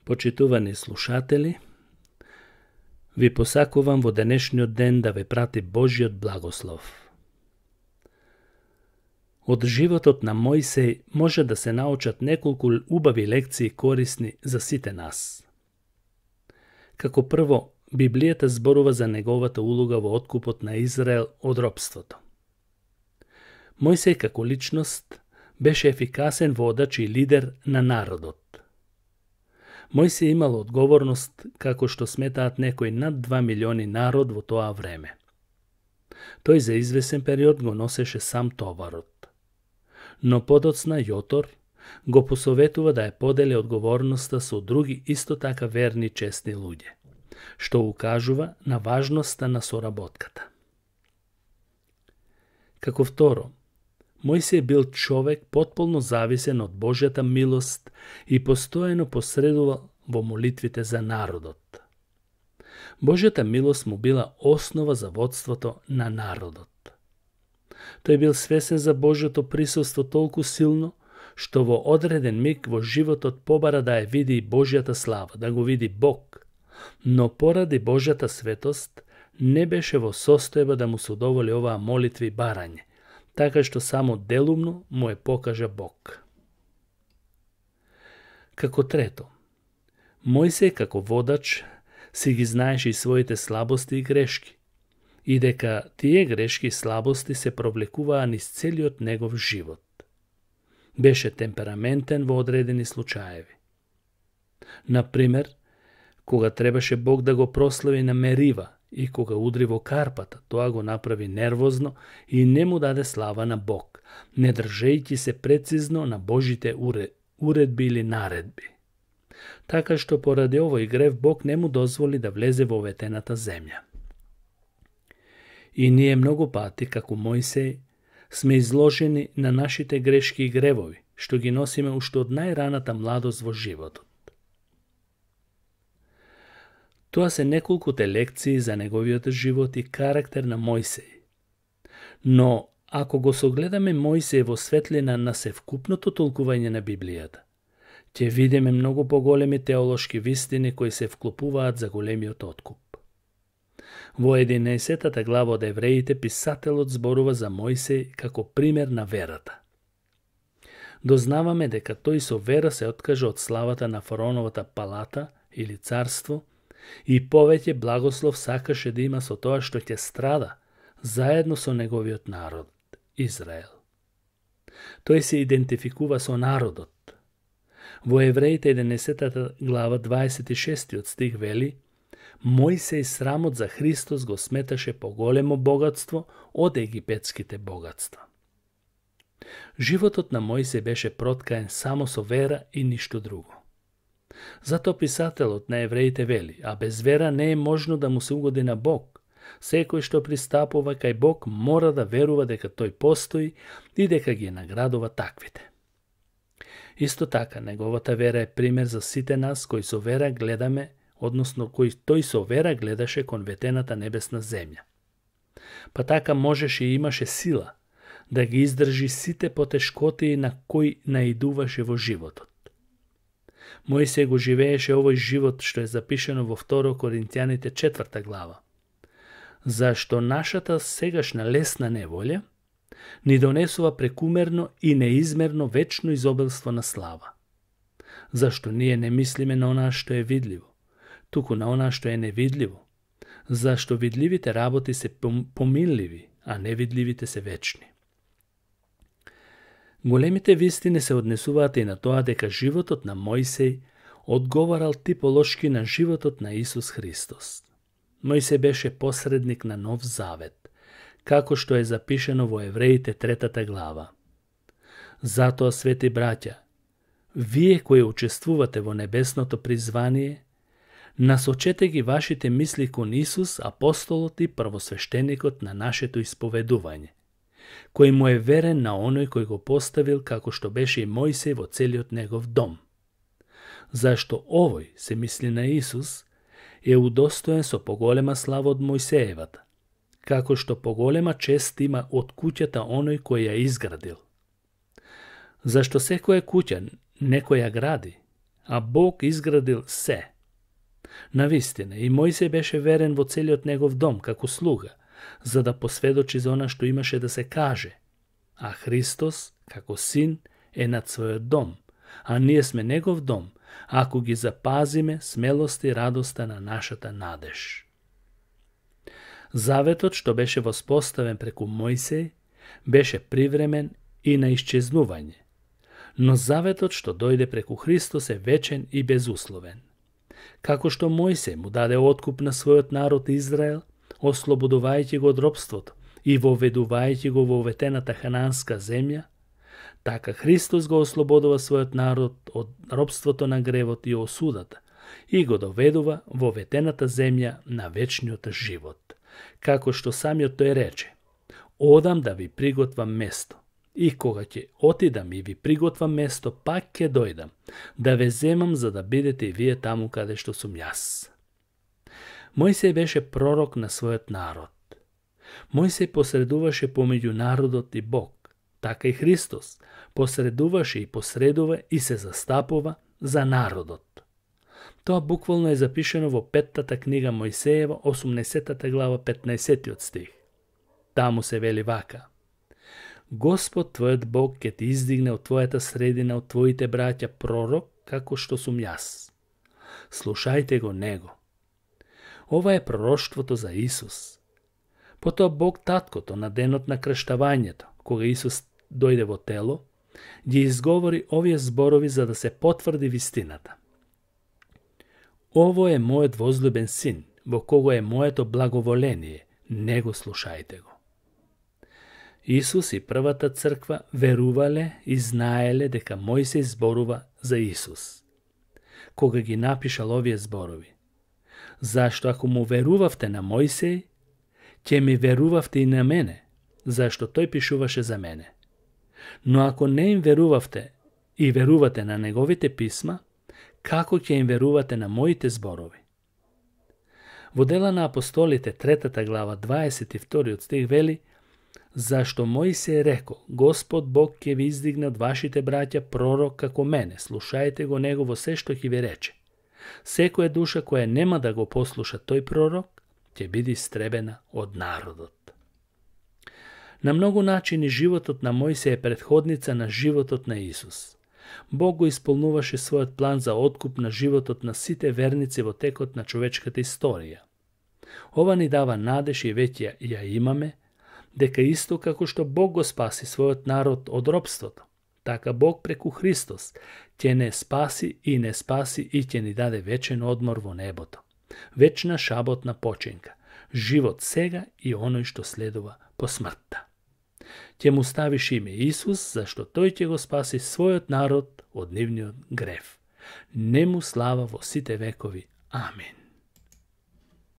Почитувани слушатели, ви посакувам во денешниот ден да ве прати Божиот благослов. Од животот на Мојсеј може да се научат неколку убави лекции корисни за сите нас. Како прво, Библијата зборува за неговата улога во откупот на Израел од робството. Мојсеј како личност беше ефикасен водач и лидер на народот. Мојсеј имал одговорност, како што сметаат некои над 2 милиони народ во тоа време. Тој за извесен период го носеше сам товарот. Но подоцна Јотор го посоветува да ја подели одговорноста со други исто така верни честни луѓе, што укажува на важноста на соработката. Како второ, Мојсеј бил човек потполно зависен од Божјата милост и постојано посредувал во молитвите за народот. Божјата милост му била основа за водството на народот. Тој бил свесен за Божјото присуство толку силно, што во одреден миг во животот побара да ја види и Божјата слава, да го види Бог, но поради Божјата светост не беше во состојба да му се удоволи оваа молитва и барање, така што само делумно му е покажа Бог. Како трето, Мојсеј како водач си ги знаеше и своите слабости и грешки, и дека тие грешки и слабости се провлекуваа низ целиот негов живот. Беше темпераментен во одредени случаеви. Например, кога требаше Бог да го прослави на Мерива и кога удри во карпата, тоа го направи нервозно и не му даде слава на Бог, не држејќи се прецизно на Божите уредби или наредби. Така што поради овој грев Бог не му дозволи да влезе во ветената земја. И ние многу пати, како Мојсеј, сме изложени на нашите грешки и гревови, што ги носиме уште од најраната младост во животот. Тоа се неколкуте лекции за неговиот живот и карактер на Мојсеј. Но, ако го согледаме Мојсеј во светлина на севкупното толкување на Библијата, ќе видиме многу поголеми теолошки вистини кои се вклопуваат за големиот откуп. Во 11-та глава од Евреите писателот зборува за Мојсеј како пример на верата. Дознаваме дека тој со вера се откажа од славата на фараоновата палата или царство и повеќе благослов сакаше да има со тоа што ќе страда заедно со неговиот народ, Израел. Тој се идентификува со народот. Во Евреите 11 глава 26 стих вели: Мојсеј срамот за Христос го сметаше поголемо богатство од египетските богатства. Животот на Мојсеј беше проткаен само со вера и ништо друго. Затоа писателот на Евреите вели: а без вера не е можно да му се угоди на Бог. Секој што пристапува кај Бог мора да верува дека тој постои и дека ги наградува таквите. Исто така, неговата вера е пример за сите нас кои со вера гледаме, односно кој тој со вера гледаше кон ветената небесна земја. Па така можеше и имаше сила да ги издржи сите потешкоти на кои наидуваше во животот. Мојсеј го живееше овој живот што е запишено во 2 Коринтијаните 4 глава. Зашто нашата сегашна лесна неволја ни донесува прекумерно и неизмерно вечно изобилство на слава. Зашто ние не мислиме на онаа што е видливо, туку на онаа што е невидливо. Зашто видливите работи се поминливи, а невидливите се вечни. Големите вистини се однесуваат и на тоа дека животот на Мојсеј одговарал типолошки на животот на Исус Христос. Мојсеј беше посредник на Нов Завет, како што е запишено во Евреите 3 глава. Затоа, свети браќа, вие кои учествувате во небесното призвание, насочете ги вашите мисли кон Исус, апостолот и првосвештеникот на нашето исповедување, кој му е верен на оној кој го поставил како што беше и Мојсеј во целиот негов дом. Зашто овој, се мисли на Исус, е удостоен со поголема слава од Мојсеевата, како што поголема чест има од куќата оној кој ја изградил. Зашто секоја куќа некој ја гради, a Бог изградил се. Навистина, и Мојсей беше верен во целиот негов дом, како слуга, за да посведочи за она што имаше да се каже. А Христос, како син, е над својот дом, а ние сме негов дом, ако ги запазиме смелоста и радоста на нашата надеж. Заветот што беше воспоставен преку Мојсей беше привремен и на исчезнување, но заветот што дојде преку Христос е вечен и безусловен. Како што Мојсей му даде откуп на својот народ Израел, ослободувајќи го од робството и воведувајќи го во ветената хананска земја, така Христос го ослободува својот народ од робството на гревот и осудата и го доведува во ветената земја на вечниот живот. Како што самиот тој рече: одам да ви приготвам место, и кога ќе отидам и ви приготвам место, пак ќе дојдам, да ве земам за да бидете и вие таму каде што сум јас. Мојсей беше пророк на својот народ. Мојсей посредуваше помеѓу народот и Бог, така и Христос посредуваше и посредува и се застапува за народот. Тоа буквално е запишено во 5-та книга Мојсеева, 18 глава, 15 стих. Таму се вели вака: Господ твојот Бог ќе ти издигне од твојата средина, од твоите браќа пророк, како што сум јас. Слушајте го него. Ова е пророштвото за Исус. Потоа Бог таткото на денот на крштавањето, кога Исус дојде во тело, ги изговори овие зборови за да се потврди вистината. Ово е мојот возлюбен син, во кого е моето благоволение, него слушајте го. Исус и првата црква верувале и знаеле дека Мојсей зборува за Исус, кога ги напишал овие зборови. Зашто ако му верувавте на Мојсей, ќе ми верувавте и на мене, зашто тој пишуваше за мене. Но ако не им верувавте и верувате на неговите писма, како ќе им верувате на моите зборови? Во Дела на апостолите, 3 глава, 22 стих вели: Зашто Мојсей рекол: Господ Бог ќе ви издигне од вашите браќа пророк како мене, слушајте го него во се што ќе ви рече. Секоја душа која нема да го послуша тој пророк, ќе биде истребена од народот. На многу начини животот на Мојсей е претходница на животот на Исус. Бог го исполнуваше својот план за откуп на животот на сите верници во текот на човечката историја. Ова ни дава надеж и веќе ја имаме, дека исто како што Бог го спаси својот народ од робството, така Бог преку Христос ќе не спаси и ќе ни даде вечен одмор во небото. Вечна шаботна починка, живот сега и оној што следува по смртта. Ќе му ставиш име Исус, зашто тој ќе го спаси својот народ од нивниот грев. Нему слава во сите векови. Амин.